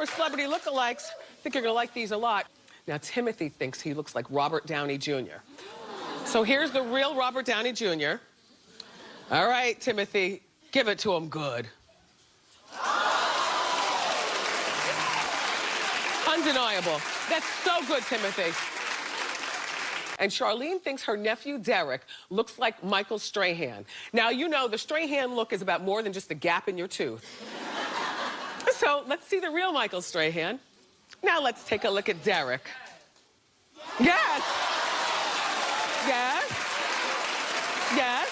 for celebrity lookalikes. I think you're gonna like these a lot. Now, Timothy thinks he looks like Robert Downey Jr. So here's the real Robert Downey Jr. All right, Timothy, give it to him good. Undeniable. That's so good, Timothy. And Charlene thinks her nephew, Derek, looks like Michael Strahan. Now, you know, the Strahan look is about more than just a gap in your tooth. So let's see the real Michael Strahan. Now let's take a look at Derek. Yes! Yes! Yes!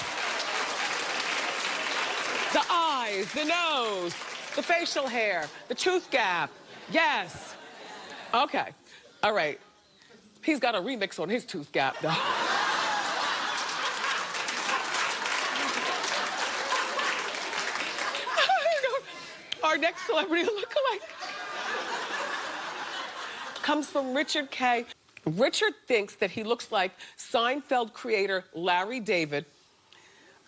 The eyes, the nose, the facial hair, the tooth gap. Yes. Okay. All right. He's got a remix on his tooth gap, though. Our next celebrity lookalike comes from Richard K. Richard thinks that he looks like Seinfeld creator Larry David.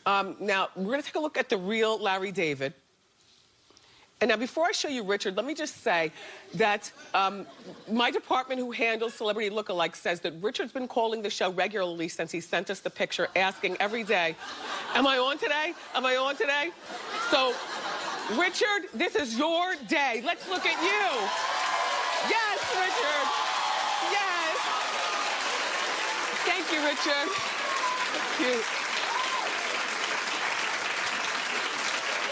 Now, we're gonna take a look at the real Larry David. And now, before I show you Richard, let me just say that my department who handles celebrity lookalikes says that Richard's been calling the show regularly since he sent us the picture, asking every day, am I on today? Am I on today? So, Richard, this is your day. Let's look at you. Yes, Richard. Yes. Thank you, Richard. Cute.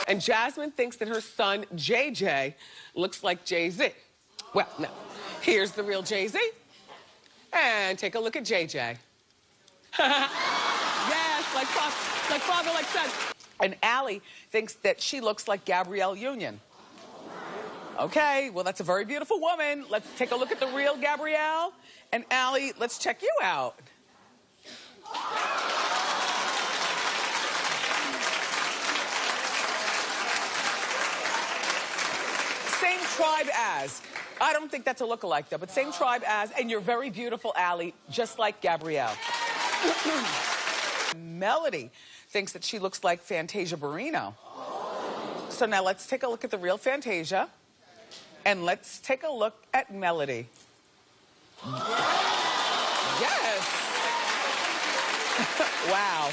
And Jasmine thinks that her son, JJ, looks like Jay-Z. Well, no. Here's the real Jay-Z. And take a look at JJ. Yes, like father, like son. And Allie thinks that she looks like Gabrielle Union. Okay, well, that's a very beautiful woman. Let's take a look at the real Gabrielle. And Allie, let's check you out. Same tribe as. I don't think that's a lookalike, though, but same tribe as, and you're very beautiful, Allie, just like Gabrielle. Melody thinks that she looks like Fantasia Barrino. So now let's take a look at the real Fantasia, and let's take a look at Melody. Yes. Wow.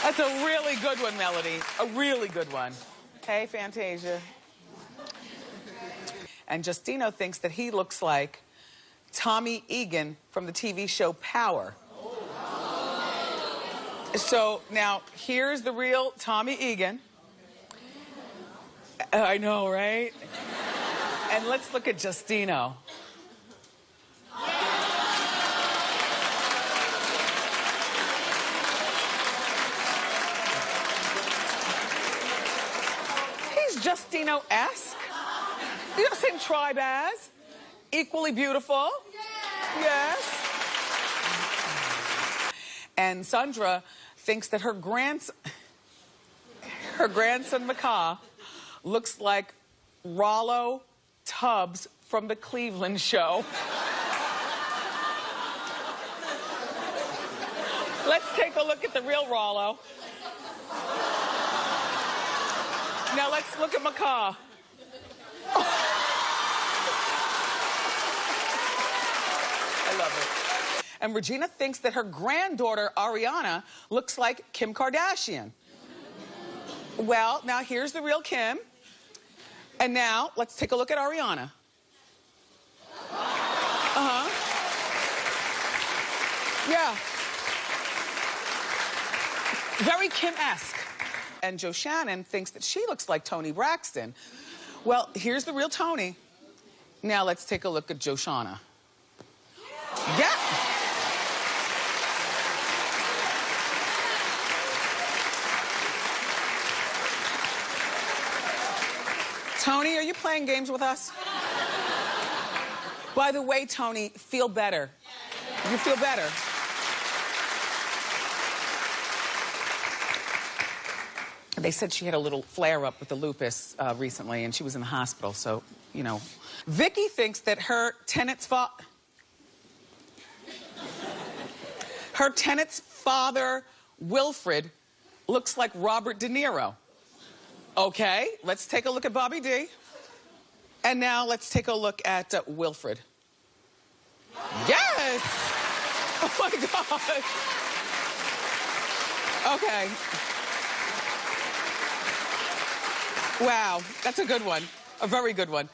That's a really good one, Melody. A really good one. Hey, Fantasia. And Justino thinks that he looks like Tommy Egan from the TV show Power. So now, here's the real Tommy Egan. I know, right? And let's look at Justino. Justino-esque. You know, same tribe as. Equally beautiful. Yes. And Sandra thinks that her grandson, Macaw, looks like Rollo Tubbs from the Cleveland show. Let's take a look at the real Rollo. Now let's look at Macaw. I love it. And Regina thinks that her granddaughter, Ariana, looks like Kim Kardashian. Well, now here's the real Kim. And now let's take a look at Ariana. Uh-huh. Yeah. Very Kim-esque. And Joe Shannon thinks that she looks like Toni Braxton. Well, here's the real Toni. Now let's take a look at Joshana. Yeah. Toni, are you playing games with us? By the way, Toni, feel better. You feel better. They said she had a little flare-up with the lupus recently, and she was in the hospital, so, you know. Vicky thinks that her tenant's father, Wilfred, looks like Robert De Niro. Okay, let's take a look at Bobby D. And now let's take a look at Wilfred. Yes! Oh my God. Okay. Wow, that's a good one. A very good one.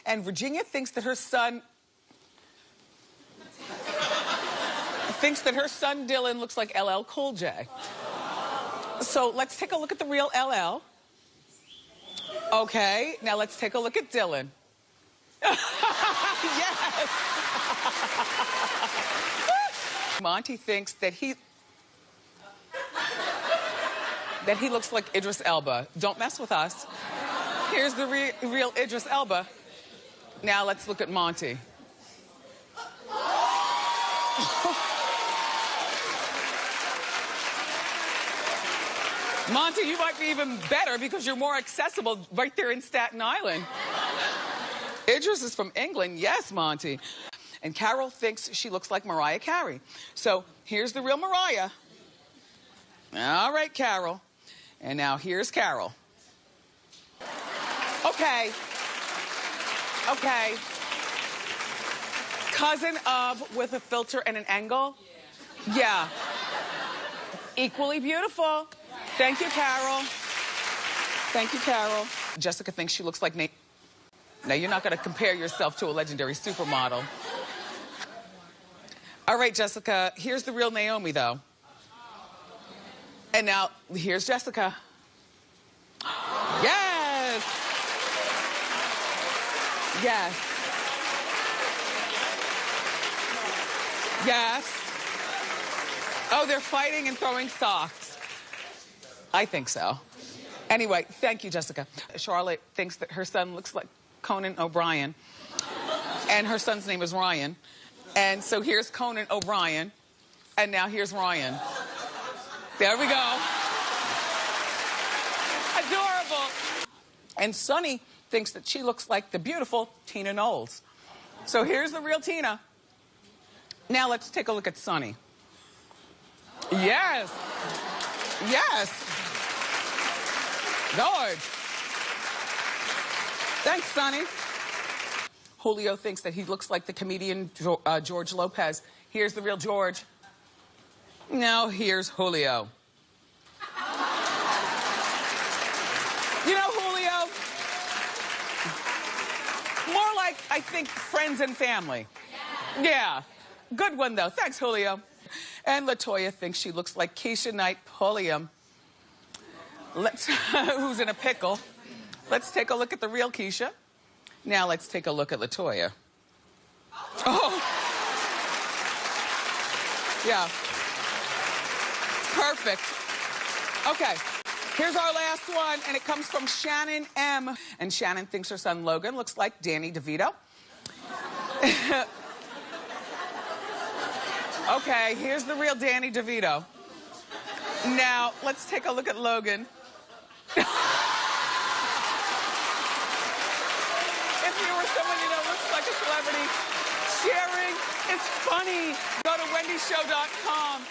And Virginia thinks that her son Dylan looks like LL Cool J. So let's take a look at the real LL. Okay, now let's take a look at Dylan. Yes! Monty thinks that he looks like Idris Elba. Don't mess with us. Here's the real Idris Elba. Now let's look at Monty. Monty, you might be even better because you're more accessible right there in Staten Island. Idris is from England. Yes, Monty. And Carol thinks she looks like Mariah Carey. So here's the real Mariah. All right, Carol. And now here's Carol. Okay. Okay. Cousin of with a filter and an angle? Yeah. Equally beautiful. Thank you, Carol. Thank you, Carol. Jessica thinks she looks like Nate. Now, you're not going to compare yourself to a legendary supermodel. All right, Jessica, here's the real Naomi, though. And now, here's Jessica. Yes! Yes. Yes. Oh, they're fighting and throwing socks. I think so. Anyway, thank you, Jessica. Charlotte thinks that her son looks like Conan O'Brien, and her son's name is Ryan. And so here's Conan O'Brien, and now here's Ryan. There we go. Adorable. And Sunny thinks that she looks like the beautiful Tina Knowles. So here's the real Tina. Now let's take a look at Sunny. Yes. Yes. George. Thanks, Sonny. Julio thinks that he looks like the comedian George Lopez. Here's the real George. Now here's Julio. You know, Julio, more like, I think, friends and family. Yeah. Good one, though. Thanks, Julio. And LaToya thinks she looks like Keisha Knight Pulliam. Who's in a pickle. Let's take a look at the real Keisha. Now let's take a look at LaToya. Oh. Yeah. Perfect. Okay. Here's our last one, and it comes from Shannon M. And Shannon thinks her son Logan looks like Danny DeVito. Okay, here's the real Danny DeVito. Now, let's take a look at Logan. If you were someone you know looks like a celebrity, sharing is funny. Go to wendyshow.com.